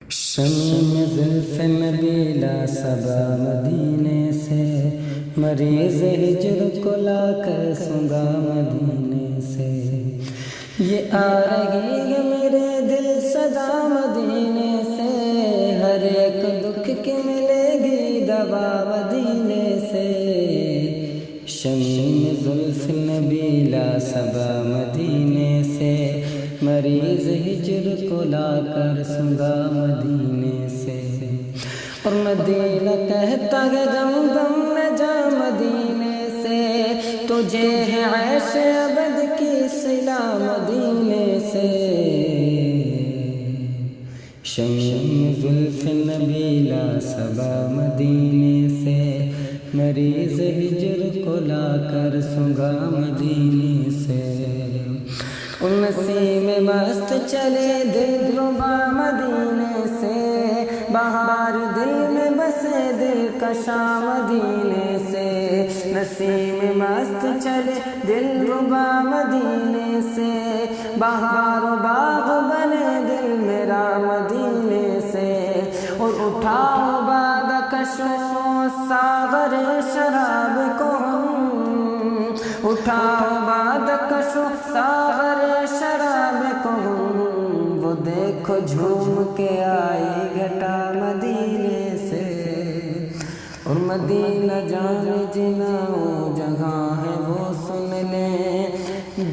شمع زلف نبی لا صبا مدینے سے، مریض ہجر کو لا کر سنگا مدینے سے۔ یہ آ رہی ہے میرے دل صدا مدینے سے، ہر ایک دکھ کی ملے گی دوا مدینے سے۔ شمع زلف نبی لا صبا مدینے سے، مریض ہجر کو لا کر سنگا مدینے سے۔ اور مدینہ کہتا ہے دم دم میں جا مدینے سے، تجھے ہے عیش ابد کی صلہ مدینے سے۔ شمع زلف نبی لا صبا مدینے سے، مریض ہجر کو لا کر سنگا مدینے سے۔ نسیم مست چلے دل ربا مدینے سے، بہار دل میں بسے دل کشا مدینے سے۔ نسیم مست چلے دل ربا مدینے سے، بہار و باغ بنے دل میرا مدینے سے۔ اور اٹھاؤ باد کشو ساغر شراب کو ہم، اٹھاؤ باد کشو ساغر شراب کو ہم، وہ دیکھو جھوم کے آئی گھٹا مدینے سے۔ اور مدینہ جان جنا جہاں ہے وہ سن لیں،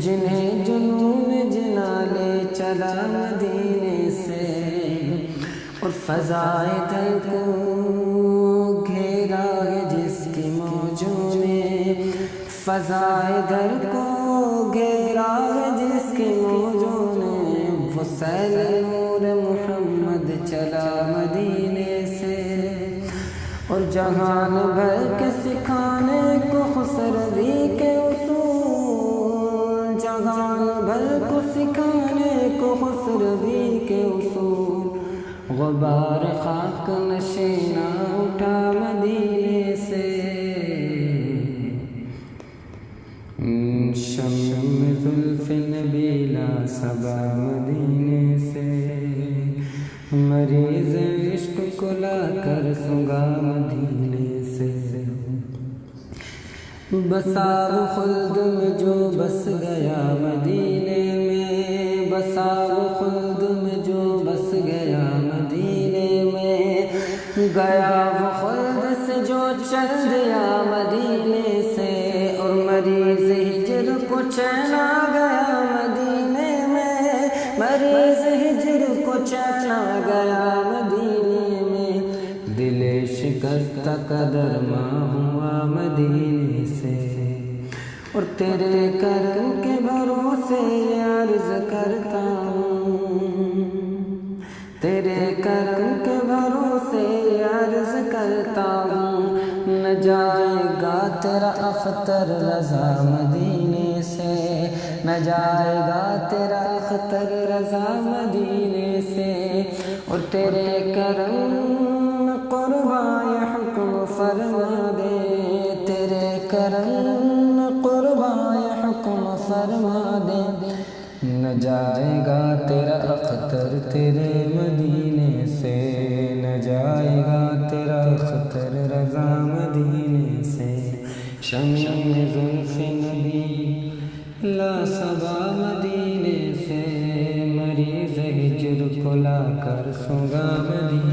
جنہیں جنون جنا لے چلا مدینے سے۔ اور فضائے دل کو گھیرا ہے جس کی موجوں نے، فضائے دل کو گھیرا ہے جس کی موجوں نے، وہ سیل نور محمد چلا مدینے سے۔ اور جہان بھر کے سکھانے کو خسروی کے اصول، جہان بھر کو سکھانے کو خسروی کے اصول، غبار خاک نشینا اٹھا مدینے سے۔ شمع زلف نبی لا صبا مدینے سے، مریض عشق کو لا کر سنگا مدینے سے۔ بسار خلد میں جو بس گیا مدینے میں، بسار خلد میں جو بس گیا مدینے میں، گیا وہ خلد سے جو چل دیا مدینے سے۔ اور مریض ہجر کو چین آ گیا مدینے میں، مریض ہجر کو چین آ گیا مدینے میں، دل شکستہ قدر ماں ہوا مدینے سے۔ اور تیرے کرم کے بھروسے عرض کرتا ہوں، تیرے کرم کے بھروسے عرض کرتا ہوں، نہ جائے گا تیرا اختر رضا مدینے سے، نہ جائے گا تیرا اختر رضا مدینے سے۔ اور تیرے کرم قربائے حکم فرما دے، تیرے کرم قربائے حکم فرما دے، نہ جائے گا تیرا اختر تیرے مدینے سے، نہ جائے گا تیرا اختر رضا مدینے سے۔ شمع زلف نبی لا صبا مدینے سے، مریض ہجر کو لا کر سنگا مدینے سے۔